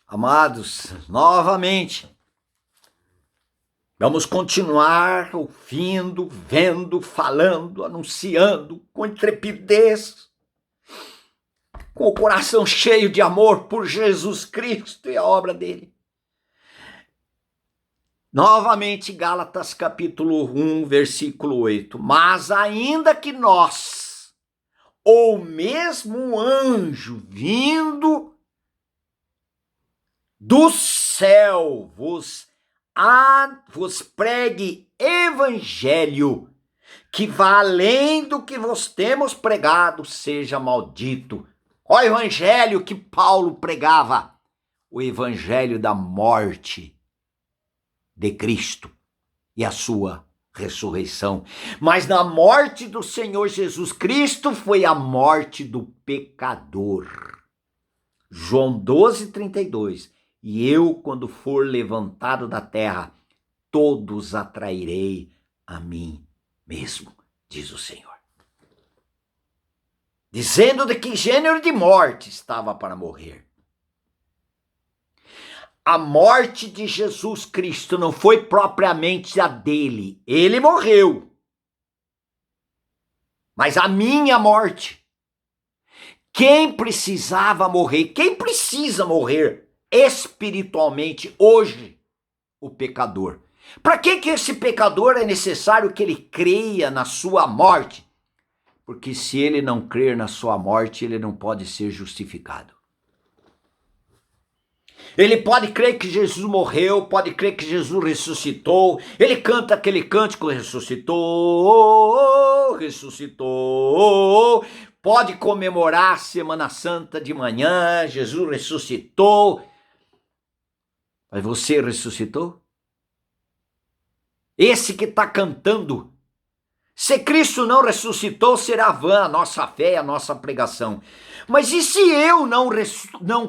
Amados, novamente, vamos continuar ouvindo, vendo, falando, anunciando com intrepidez, com o coração cheio de amor por Jesus Cristo e a obra dele. Novamente, Gálatas capítulo 1, versículo 8. Mas ainda que nós, ou mesmo um anjo vindo do céu, vos pregue evangelho que vá além do que vos temos pregado, seja maldito. Ó evangelho que Paulo pregava, o evangelho da morte de Cristo e a sua ressurreição. Mas na morte do Senhor Jesus Cristo foi a morte do pecador. João 12:32. E eu, quando for levantado da terra, todos atrairei a mim mesmo, diz o Senhor. Dizendo de que gênero de morte estava para morrer. A morte de Jesus Cristo não foi propriamente a dele. Ele morreu. Mas a minha morte. Quem precisava morrer? Quem precisa morrer espiritualmente hoje? O pecador. Para que esse pecador é necessário que ele creia na sua morte? Porque se ele não crer na sua morte, ele não pode ser justificado. Ele pode crer que Jesus morreu, pode crer que Jesus ressuscitou, ele canta aquele cântico, ressuscitou, ressuscitou, pode comemorar a Semana Santa de manhã, Jesus ressuscitou. Mas você ressuscitou? Esse que está cantando, se Cristo não ressuscitou, será vã a nossa fé, a nossa pregação. Mas e se eu não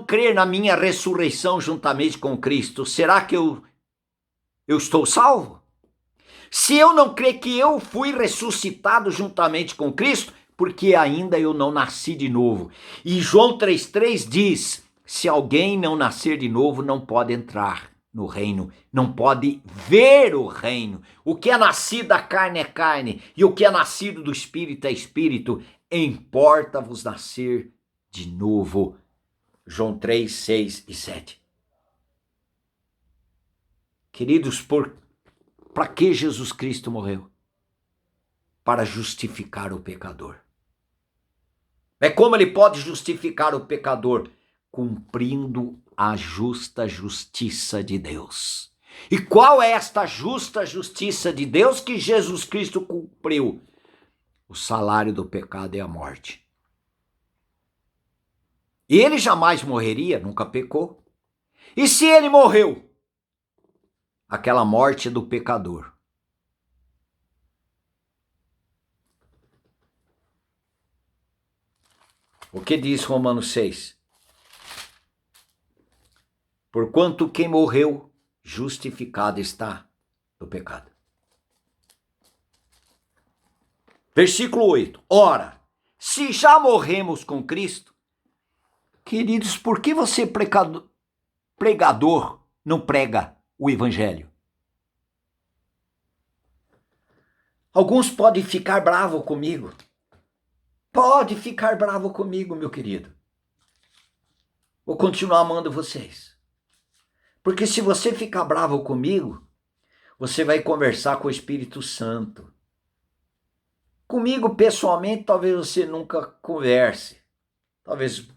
crer na minha ressurreição juntamente com Cristo, será que eu estou salvo? Se eu não crer que eu fui ressuscitado juntamente com Cristo, porque ainda eu não nasci de novo. E João 3,3 diz, se alguém não nascer de novo, não pode entrar no reino, não pode ver o reino. O que é nascido da carne é carne, e o que é nascido do Espírito é Espírito. Importa-vos nascer de novo. João 3, 6 e 7. Queridos, para que Jesus Cristo morreu? Para justificar o pecador. É como ele pode justificar o pecador? Cumprindo a justa justiça de Deus. E qual é esta justa justiça de Deus que Jesus Cristo cumpriu? O salário do pecado é a morte. E ele jamais morreria, nunca pecou. E se ele morreu? Aquela morte do pecador. O que diz Romanos 6? Porquanto quem morreu, justificado está do pecado. Versículo 8. Ora, se já morremos com Cristo, queridos, por que você, pregador, não prega o evangelho? Alguns podem ficar bravos comigo. Pode ficar bravo comigo, meu querido. Vou continuar amando vocês. Porque se você ficar bravo comigo, você vai conversar com o Espírito Santo. Comigo, pessoalmente, talvez você nunca converse. Talvez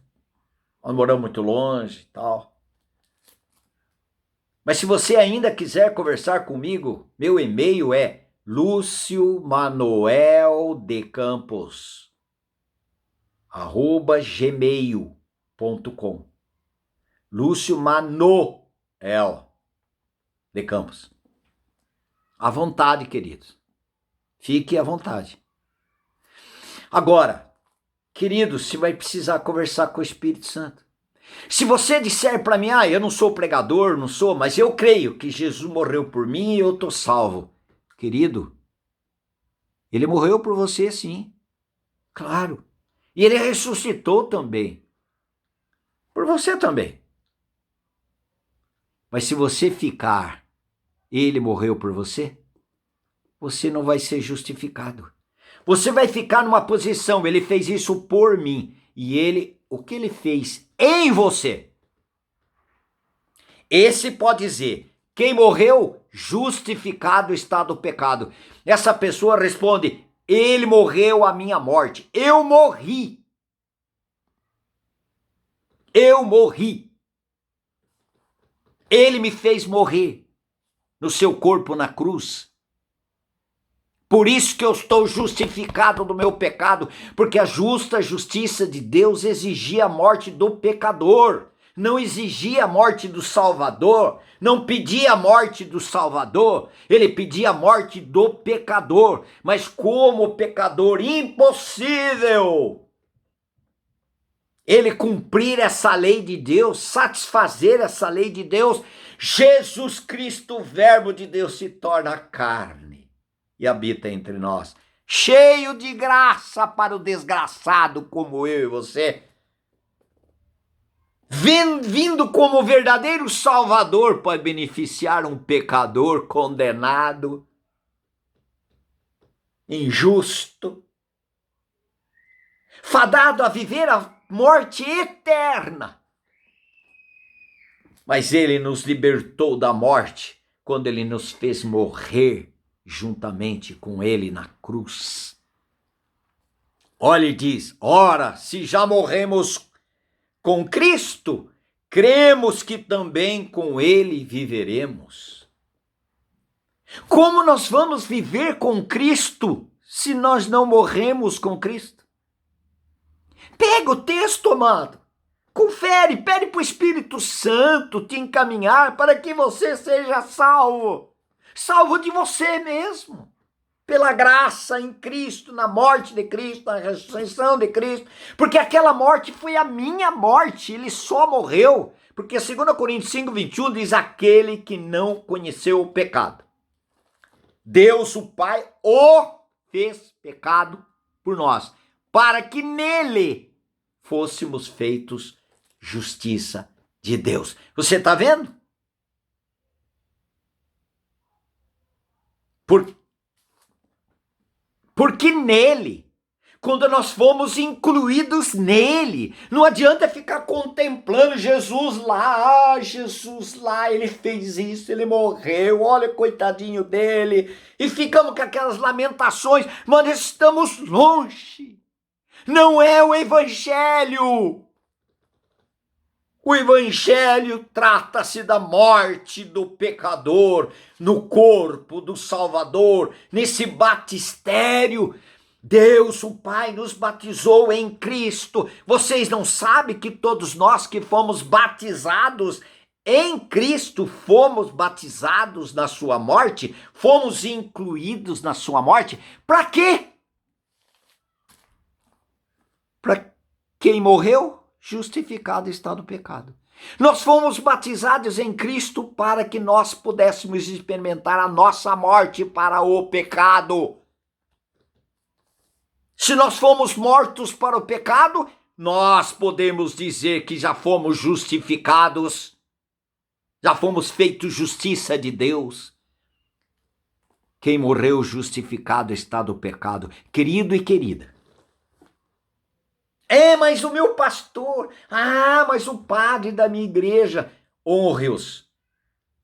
nós moramos muito longe e tal. Mas se você ainda quiser conversar comigo, meu e-mail é luciomanueldecampos@gmail.com. Lúcio Manoel de Campos. À vontade, queridos. Fique à vontade. Agora, queridos, você vai precisar conversar com o Espírito Santo. Se você disser para mim, eu não sou pregador, não sou, mas eu creio que Jesus morreu por mim e eu estou salvo. Querido, ele morreu por você sim, claro. E ele ressuscitou também. Por você também. Mas se você ficar, ele morreu por você, você não vai ser justificado. Você vai ficar numa posição, ele fez isso por mim. E o que ele fez em você? Esse pode dizer, quem morreu, justificado está do pecado. Essa pessoa responde, ele morreu a minha morte. Eu morri. Eu morri. Ele me fez morrer no seu corpo na cruz. Por isso que eu estou justificado do meu pecado, porque a justa justiça de Deus exigia a morte do pecador, não exigia a morte do Salvador, não pedia a morte do Salvador, ele pedia a morte do pecador, mas como pecador, impossível ele cumprir essa lei de Deus, satisfazer essa lei de Deus. Jesus Cristo, o verbo de Deus, se torna carne e habita entre nós, cheio de graça para o desgraçado como eu e você, vindo como verdadeiro Salvador para beneficiar um pecador condenado, injusto, fadado a viver a morte eterna. Mas ele nos libertou da morte quando ele nos fez morrer juntamente com ele na cruz. Olha e diz, ora, se já morremos com Cristo, cremos que também com ele viveremos. Como nós vamos viver com Cristo se nós não morremos com Cristo? Pega o texto, amado, confere, pede para o Espírito Santo te encaminhar para que você seja salvo. Salvo de você mesmo, pela graça em Cristo, na morte de Cristo, na ressurreição de Cristo, porque aquela morte foi a minha morte, ele só morreu, porque 2 Coríntios 5:21 diz, aquele que não conheceu o pecado, Deus o Pai o fez pecado por nós, para que nele fôssemos feitos justiça de Deus. Você está vendo? Porque nele, quando nós fomos incluídos nele, não adianta ficar contemplando Jesus lá, ele fez isso, ele morreu, olha coitadinho dele, e ficamos com aquelas lamentações, mas estamos longe, não é o Evangelho. O Evangelho trata-se da morte do pecador no corpo do Salvador, nesse batistério. Deus, o Pai, nos batizou em Cristo. Vocês não sabem que todos nós que fomos batizados em Cristo, fomos batizados na sua morte? Fomos incluídos na sua morte? Para quê? Para quem morreu? Justificado está do pecado. Nós fomos batizados em Cristo para que nós pudéssemos experimentar a nossa morte para o pecado. Se nós fomos mortos para o pecado, nós podemos dizer que já fomos justificados, já fomos feitos justiça de Deus. Quem morreu justificado está do pecado. Querido e querida, mas o meu pastor, mas o padre da minha igreja, honre-os,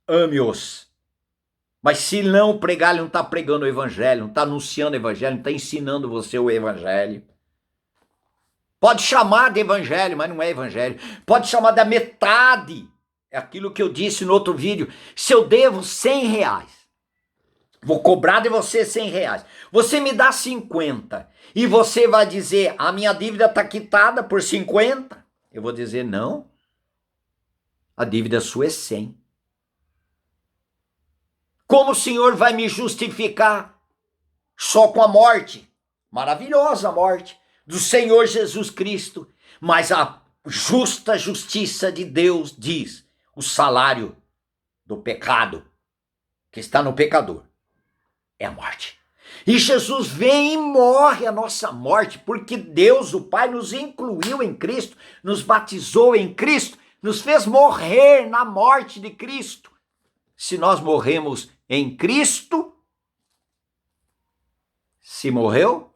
ame-os. Mas se não pregar, ele não está pregando o evangelho, não está anunciando o evangelho, não está ensinando você o evangelho. Pode chamar de evangelho, mas não é evangelho. Pode chamar da metade. É aquilo que eu disse no outro vídeo. Se eu devo R$100, vou cobrar de você R$100. Você me dá 50 e você vai dizer, a minha dívida está quitada por 50? Eu vou dizer, não. A dívida sua é 100. Como o Senhor vai me justificar? Só com a morte, maravilhosa morte, do Senhor Jesus Cristo. Mas a justa justiça de Deus diz, o salário do pecado que está no pecador é a morte. E Jesus vem e morre a nossa morte, porque Deus, o Pai, nos incluiu em Cristo, nos batizou em Cristo, nos fez morrer na morte de Cristo. Se nós morremos em Cristo, se morreu,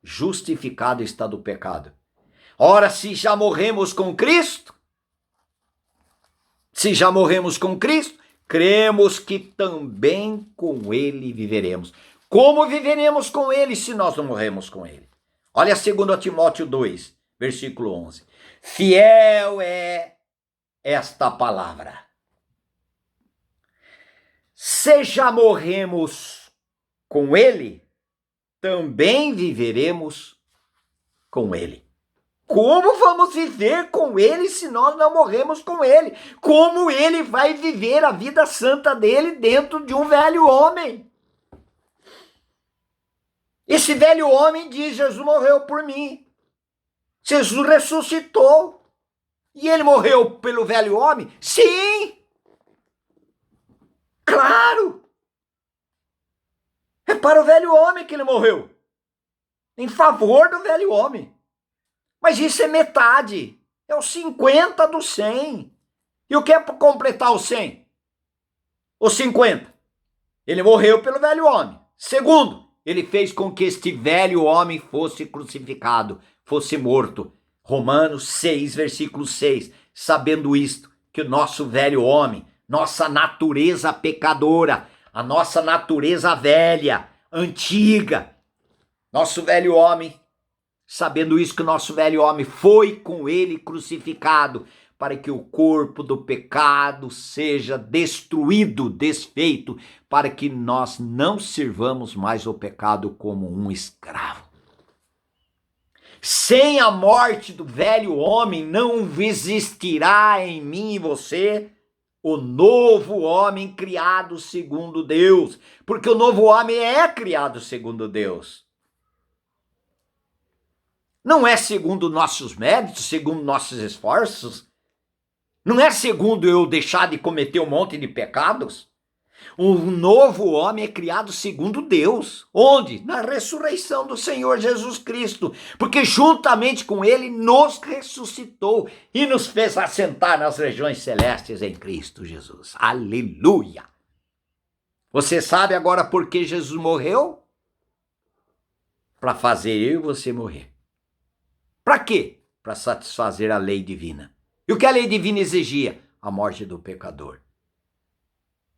justificado está do pecado. Ora, se já morremos com Cristo, cremos que também com ele viveremos. Como viveremos com ele se nós não morremos com ele? Olha 2 Timóteo 2, versículo 11. Fiel é esta palavra. Se já morremos com ele, também viveremos com ele. Como vamos viver com ele se nós não morremos com ele? Como ele vai viver a vida santa dele dentro de um velho homem? Esse velho homem diz: Jesus morreu por mim. Jesus ressuscitou. E ele morreu pelo velho homem? Sim! Claro! É para o velho homem que ele morreu. Em favor do velho homem. Mas isso é metade. É os 50 do 100. E o que é para completar os 100? Os 50. Ele morreu pelo velho homem. Segundo, ele fez com que este velho homem fosse crucificado, fosse morto. Romanos 6, versículo 6. Sabendo isto, que o nosso velho homem, nossa natureza pecadora, a nossa natureza velha, antiga, nosso velho homem, sabendo isso, que o nosso velho homem foi com ele crucificado, para que o corpo do pecado seja destruído, desfeito, para que nós não sirvamos mais o pecado como um escravo. Sem a morte do velho homem, não existirá em mim e você o novo homem criado segundo Deus, porque o novo homem é criado segundo Deus. Não é segundo nossos méritos, segundo nossos esforços. Não é segundo eu deixar de cometer um monte de pecados. O novo homem é criado segundo Deus. Onde? Na ressurreição do Senhor Jesus Cristo. Porque juntamente com ele nos ressuscitou e nos fez assentar nas regiões celestes em Cristo Jesus. Aleluia! Você sabe agora por que Jesus morreu? Para fazer eu e você morrer. Para quê? Para satisfazer a lei divina. E o que a lei divina exigia? A morte do pecador.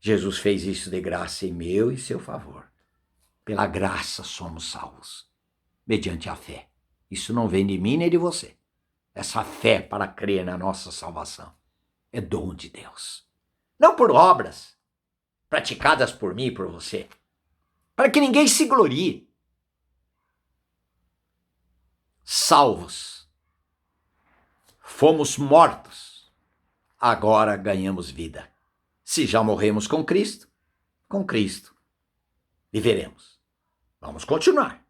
Jesus fez isso de graça em meu e seu favor. Pela graça somos salvos, mediante a fé. Isso não vem de mim nem de você. Essa fé para crer na nossa salvação é dom de Deus. Não por obras praticadas por mim e por você. Para que ninguém se glorie. Salvos. Fomos mortos, agora ganhamos vida. Se já morremos com Cristo viveremos. Vamos continuar.